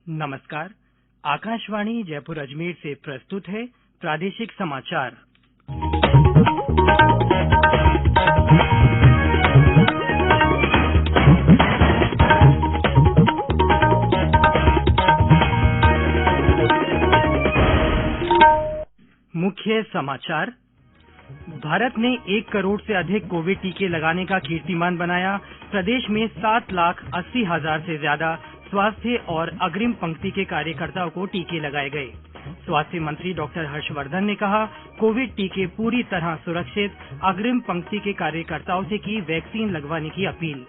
नमस्कार। आकाशवाणी जयपुर अजमेर से प्रस्तुत है प्रादेशिक समाचार। मुख्य समाचार। भारत ने 1 करोड़ से अधिक कोविड टीके लगाने का कीर्तिमान बनाया। प्रदेश में 7,80,000 से ज्यादा स्वास्थ्य और अग्रिम पंक्ति के कार्यकर्ताओं को टीके लगाए गए। स्वास्थ्य मंत्री डॉक्टर हर्षवर्धन ने कहा, कोविड टीके पूरी तरह सुरक्षित। अग्रिम पंक्ति के कार्यकर्ताओं से की वैक्सीन लगवाने की अपील।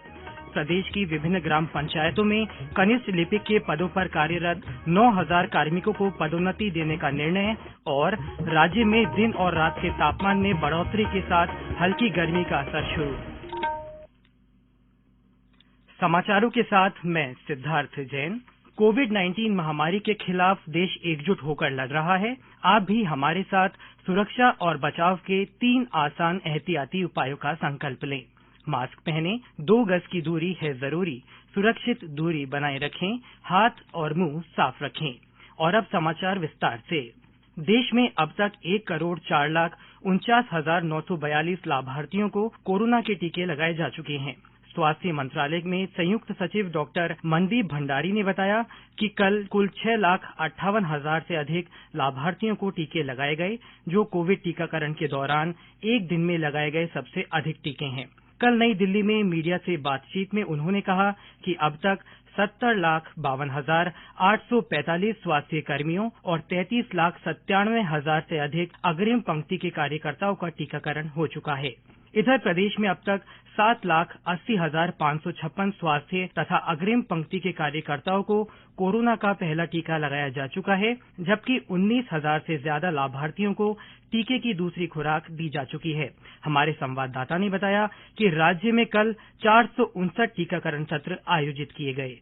प्रदेश की विभिन्न ग्राम पंचायतों में कनिष्ठ लिपिक के पदों पर कार्यरत 9,000 कार्मिकों को पदोन्नति देने का निर्णय। और राज्य में दिन और रात के तापमान में बढ़ोतरी के साथ हल्की गर्मी का असर शुरू। समाचारों के साथ मैं सिद्धार्थ जैन। कोविड-19 महामारी के खिलाफ देश एकजुट होकर लड़ रहा है। आप भी हमारे साथ सुरक्षा और बचाव के 3 आसान एहतियाती उपायों का संकल्प लें। मास्क पहनें, 2 गज की दूरी है जरूरी, सुरक्षित दूरी बनाए रखें, हाथ और मुंह साफ रखें। और अब समाचार विस्तार से। देश में अब तक 1,49,49,942 लाभार्थियों को कोरोना के टीके लगाए जा चुके हैं। स्वास्थ्य मंत्रालय में संयुक्त सचिव डॉक्टर मनदीप भंडारी ने बताया कि कल कुल 6,58,000 से अधिक लाभार्थियों को टीके लगाए गए, जो कोविड टीकाकरण के दौरान एक दिन में लगाए गए सबसे अधिक टीके हैं। कल नई दिल्ली में मीडिया से बातचीत में उन्होंने कहा कि अब तक 70,52,845 स्वास्थ्य कर्मियों और 33,97,000 से अधिक अग्रिम पंक्ति के कार्यकर्ताओं का टीकाकरण हो चुका है। इधर प्रदेश में अब तक 7,80,556 स्वास्थ्य तथा अग्रिम पंक्ति के कार्यकर्ताओं को कोरोना का पहला टीका लगाया जा चुका है, जबकि 19,000 से ज्यादा लाभार्थियों को टीके की दूसरी खुराक दी जा चुकी है। हमारे संवाददाता ने बताया कि राज्य में कल 459 टीकाकरण सत्र आयोजित किए गए।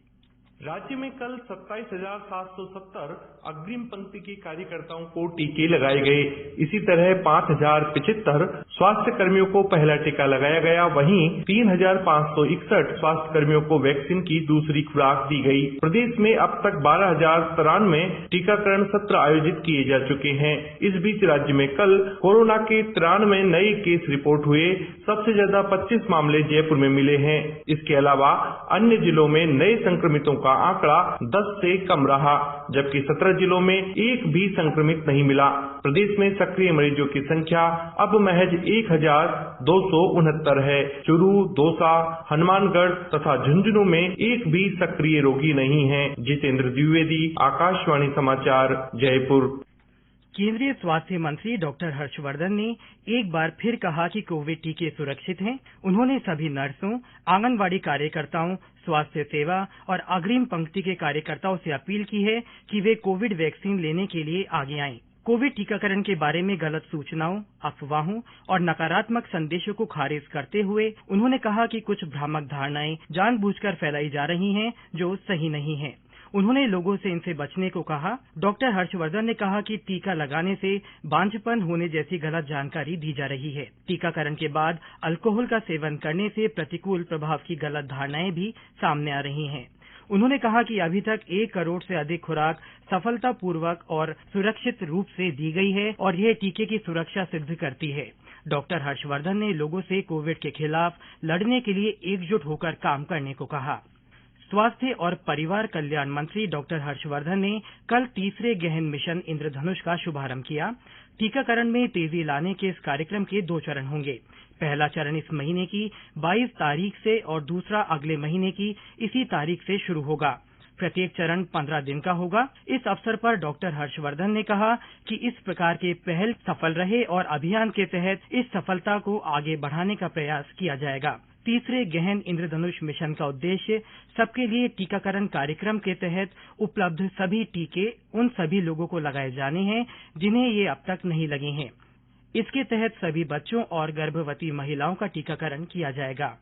राज्य में कल 27,770 अग्रिम पंक्ति के कार्यकर्ताओं को टीके लगाए गए। इसी तरह 5,075 स्वास्थ्य कर्मियों को पहला टीका लगाया गया। वहीं 3,561 स्वास्थ्य कर्मियों को वैक्सीन की दूसरी खुराक दी गई। प्रदेश में अब तक 12,093 टीकाकरण सत्र आयोजित किए जा चुके हैं। इस बीच राज्य में कल कोरोना के 93 नए केस रिपोर्ट हुए। सबसे ज्यादा 25 मामले जयपुर में मिले हैं। इसके अलावा अन्य जिलों में नए संक्रमितों का आंकड़ा 10 से कम रहा, जबकि 17 जिलों में एक भी संक्रमित नहीं मिला। प्रदेश में सक्रिय मरीजों की संख्या अब महज 1,269 है। चुरू, दौसा, हनुमानगढ़ तथा झुंझुनू में एक भी सक्रिय रोगी नहीं है। जितेंद्र द्विवेदी, आकाशवाणी समाचार, जयपुर। केंद्रीय स्वास्थ्य मंत्री डॉक्टर हर्षवर्धन ने एक बार फिर कहा कि कोविड टीके सुरक्षित हैं। उन्होंने सभी नर्सों, आंगनवाड़ी कार्यकर्ताओं, स्वास्थ्य सेवा और अग्रिम पंक्ति के कार्यकर्ताओं से अपील की है कि वे कोविड वैक्सीन लेने के लिए आगे आएं। कोविड टीकाकरण के बारे में गलत सूचनाओं, अफवाहों और नकारात्मक संदेशों को खारिज करते हुए उन्होंने कहा कि कुछ भ्रामक धारणाएं जानबूझकर फैलाई जा रही हैं, जो सही नहीं है। उन्होंने लोगों से इनसे बचने को कहा। डॉक्टर हर्षवर्धन ने कहा कि टीका लगाने से बांझपन होने जैसी गलत जानकारी दी जा रही है। टीकाकरण के बाद अल्कोहल का सेवन करने से प्रतिकूल प्रभाव की गलत धारणाएं भी सामने आ रही हैं। उन्होंने कहा कि अभी तक 1 करोड़ से अधिक खुराक सफलतापूर्वक और सुरक्षित रूप से दी गई है और यह टीके की सुरक्षा सिद्ध करती है। डॉक्टर हर्षवर्धन ने लोगों से कोविड के खिलाफ लड़ने के लिए एकजुट होकर काम करने को कहा। स्वास्थ्य और परिवार कल्याण मंत्री डॉक्टर हर्षवर्धन ने कल तीसरे गहन मिशन इंद्रधनुष का शुभारंभ किया। टीकाकरण में तेजी लाने के इस कार्यक्रम के 2 चरण होंगे। पहला चरण इस महीने की 22 तारीख से और दूसरा अगले महीने की इसी तारीख से शुरू होगा। प्रत्येक चरण 15 दिन का होगा। इस अवसर पर डॉक्टर हर्षवर्धन ने कहा कि इस प्रकार के पहल सफल रहे और अभियान के तहत इस सफलता को आगे बढ़ाने का प्रयास किया जाएगा। तीसरे गहन इंद्रधनुष मिशन का उद्देश्य सबके लिए टीकाकरण कार्यक्रम के तहत उपलब्ध सभी टीके उन सभी लोगों को लगाए जाने हैं जिन्हें ये अब तक नहीं लगे हैं। इसके तहत सभी बच्चों और गर्भवती महिलाओं का टीकाकरण किया जाएगा।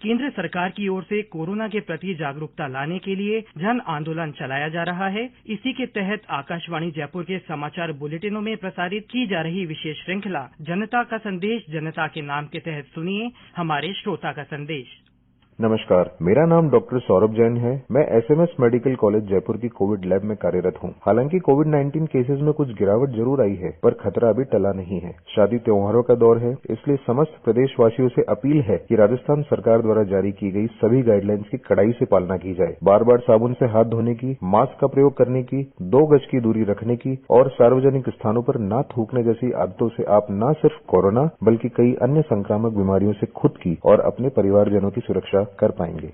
केंद्र सरकार की ओर से कोरोना के प्रति जागरूकता लाने के लिए जन आंदोलन चलाया जा रहा है। इसी के तहत आकाशवाणी जयपुर के समाचार बुलेटिनों में प्रसारित की जा रही विशेष श्रृंखला जनता का संदेश जनता के नाम के तहत सुनिए हमारे श्रोता का संदेश। नमस्कार, मेरा नाम डॉक्टर सौरभ जैन है। मैं एसएमएस मेडिकल कॉलेज जयपुर की कोविड लैब में कार्यरत हूँ। हालांकि कोविड-19 केसेस में कुछ गिरावट जरूर आई है, पर खतरा अभी टला नहीं है। शादी त्योहारों का दौर है, इसलिए समस्त प्रदेशवासियों से अपील है कि राजस्थान सरकार द्वारा जारी की गई सभी गाइडलाइंस की कड़ाई से पालना की जाए। बार-बार साबुन से हाथ धोने की, मास्क का प्रयोग करने की, 2 गज की दूरी रखने की और सार्वजनिक स्थानों पर न थूकने जैसी आदतों से आप न सिर्फ कोरोना बल्कि कई अन्य संक्रामक बीमारियों से खुद की और अपने परिवारजनों की सुरक्षा कर पाएंगे।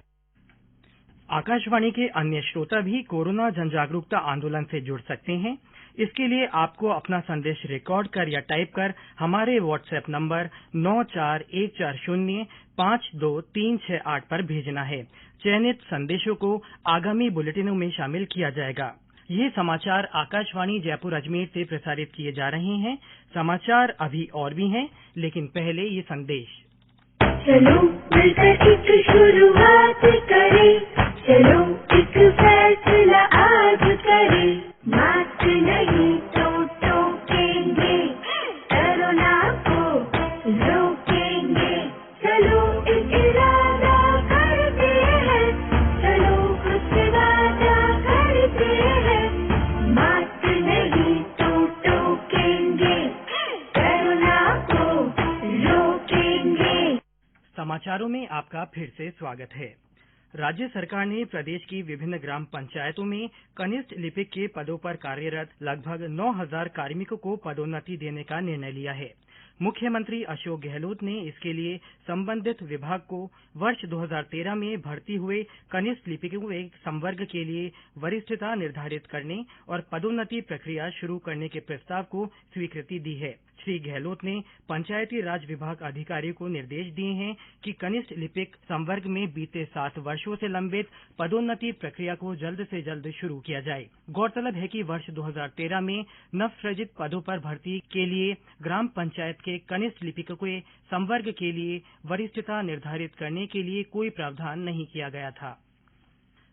आकाशवाणी के अन्य श्रोता भी कोरोना जन जागरूकता आंदोलन से जुड़ सकते हैं। इसके लिए आपको अपना संदेश रिकॉर्ड कर या टाइप कर हमारे व्हाट्सएप नंबर 9414052368 पर भेजना है। चयनित संदेशों को आगामी बुलेटिनों में शामिल किया जाएगा। ये समाचार आकाशवाणी जयपुर अजमेर से प्रसारित किए जा रहे हैं। समाचार अभी और भी हैं, लेकिन पहले ये संदेश। चलो मिलकर एक शुरुआत करें, चलो एक फैसला आज करें, मास्क नहीं तो टोकेंगे, कोरोना को रोकेंगे, चलो एक इरादा करते हैं, चलो कुछ वादा करते हैं, मास्क नहीं तो टोकेंगे, कोरोना को रोकेंगे। समाचारों में आपका फिर से स्वागत है। राज्य सरकार ने प्रदेश की विभिन्न ग्राम पंचायतों में कनिष्ठ लिपिक के पदों पर कार्यरत लगभग 9,000 कार्मिकों को पदोन्नति देने का निर्णय लिया है। मुख्यमंत्री अशोक गहलोत ने इसके लिए संबंधित विभाग को वर्ष 2013 में भर्ती हुए कनिष्ठ लिपिकों के संवर्ग के लिए वरिष्ठता निर्धारित करने और पदोन्नति प्रक्रिया शुरू करने के प्रस्ताव को स्वीकृति दी है। श्री गहलोत ने पंचायती राज विभाग अधिकारियों को निर्देश दिए हैं कि कनिष्ठ लिपिक संवर्ग में बीते 7 वर्षों से लंबित पदोन्नति प्रक्रिया को जल्द से जल्द शुरू किया जाए। गौरतलब है कि वर्ष 2013 में नवसृजित पदों पर भर्ती के लिए ग्राम पंचायत के कनिष्ठ लिपिकों के संवर्ग के लिए वरिष्ठता निर्धारित करने के लिए कोई प्रावधान नहीं किया गया था।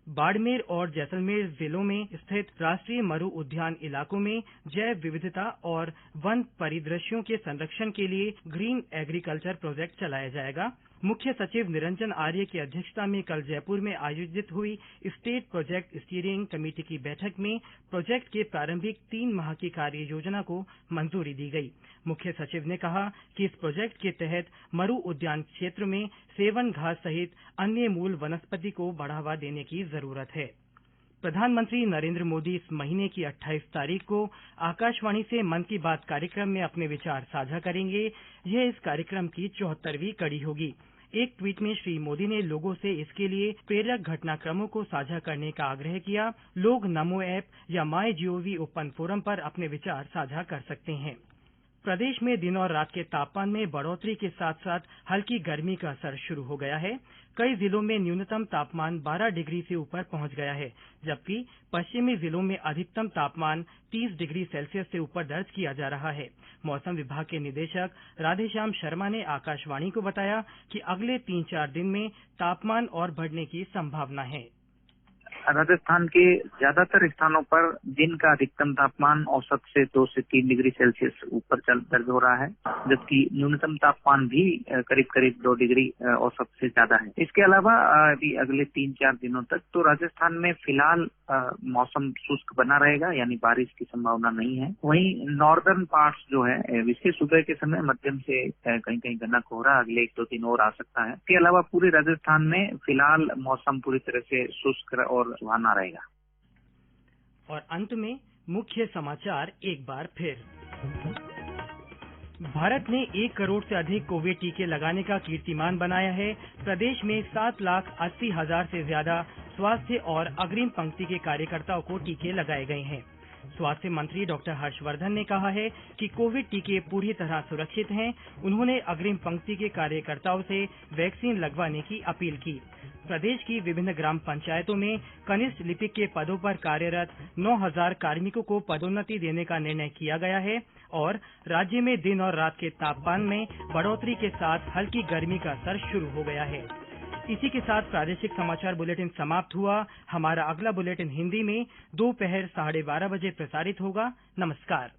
बाड़मेर और जैसलमेर जिलों में स्थित राष्ट्रीय मरु उद्यान इलाकों में जैव विविधता और वन परिदृश्यों के संरक्षण के लिए ग्रीन एग्रीकल्चर प्रोजेक्ट चलाया जाएगा। मुख्य सचिव निरंजन आर्य की अध्यक्षता में कल जयपुर में आयोजित हुई स्टेट प्रोजेक्ट स्टीयरिंग कमेटी की बैठक में प्रोजेक्ट के प्रारंभिक 3 माह की कार्य योजना को मंजूरी दी गई। मुख्य सचिव ने कहा कि इस प्रोजेक्ट के तहत मरु उद्यान क्षेत्र में सेवन घास सहित अन्य मूल वनस्पति को बढ़ावा देने की जरूरत है। प्रधानमंत्री नरेंद्र मोदी इस महीने की 28 तारीख को आकाशवाणी से मन की बात कार्यक्रम में अपने विचार साझा करेंगे। यह इस कार्यक्रम की 74वीं कड़ी होगी। एक ट्वीट में श्री मोदी ने लोगों से इसके लिए प्रेरक घटनाक्रमों को साझा करने का आग्रह किया। लोग नमो ऐप या माईजीओवी ओपन फोरम पर अपने विचार साझा कर सकते हैं। प्रदेश में दिन और रात के तापमान में बढ़ोतरी के साथ साथ हल्की गर्मी का असर शुरू हो गया है। कई जिलों में न्यूनतम तापमान 12 डिग्री से ऊपर पहुंच गया है, जबकि पश्चिमी जिलों में अधिकतम तापमान 30 डिग्री सेल्सियस से ऊपर दर्ज किया जा रहा है। मौसम विभाग के निदेशक राधेश्याम शर्मा ने आकाशवाणी को बताया कि अगले 3-4 दिन में तापमान और बढ़ने की संभावना है। राजस्थान के ज्यादातर स्थानों पर दिन का अधिकतम तापमान औसत से 2 से 3 डिग्री सेल्सियस ऊपर दर्ज हो रहा है, जबकि न्यूनतम तापमान भी करीब 2 डिग्री औसत से ज्यादा है। इसके अलावा अभी अगले 3-4 दिनों तक तो राजस्थान में फिलहाल मौसम शुष्क बना रहेगा, यानी बारिश की संभावना नहीं है। वहीं नॉर्दर्न पार्ट्स जो है विशेष सुबह के समय मध्यम से कहीं कहीं घना कोहरा अगले 1-2 दिन और आ सकता है। इसके अलावा पूरे राजस्थान में फिलहाल मौसम पूरी तरह से शुष्क और सुहाना रहेगा। और अंत में मुख्य समाचार एक बार फिर। भारत ने 1 करोड़ से अधिक कोविड टीके लगाने का कीर्तिमान बनाया है। प्रदेश में 7,80,000 से ज्यादा स्वास्थ्य और अग्रिम पंक्ति के कार्यकर्ताओं को टीके लगाए गए हैं। स्वास्थ्य मंत्री डॉक्टर हर्षवर्धन ने कहा है कि कोविड टीके पूरी तरह सुरक्षित हैं। उन्होंने अग्रिम पंक्ति के कार्यकर्ताओं से वैक्सीन लगवाने की अपील की। प्रदेश की विभिन्न ग्राम पंचायतों में कनिष्ठ लिपिक के पदों पर कार्यरत 9,000 कार्मिकों को पदोन्नति देने का निर्णय किया गया है और राज्य में दिन और रात के तापमान में बढ़ोतरी के साथ हल्की गर्मी का असर शुरू हो गया है। इसी के साथ प्रादेशिक समाचार बुलेटिन समाप्त हुआ। हमारा अगला बुलेटिन हिंदी में दोपहर 12:30 बजे प्रसारित होगा। नमस्कार।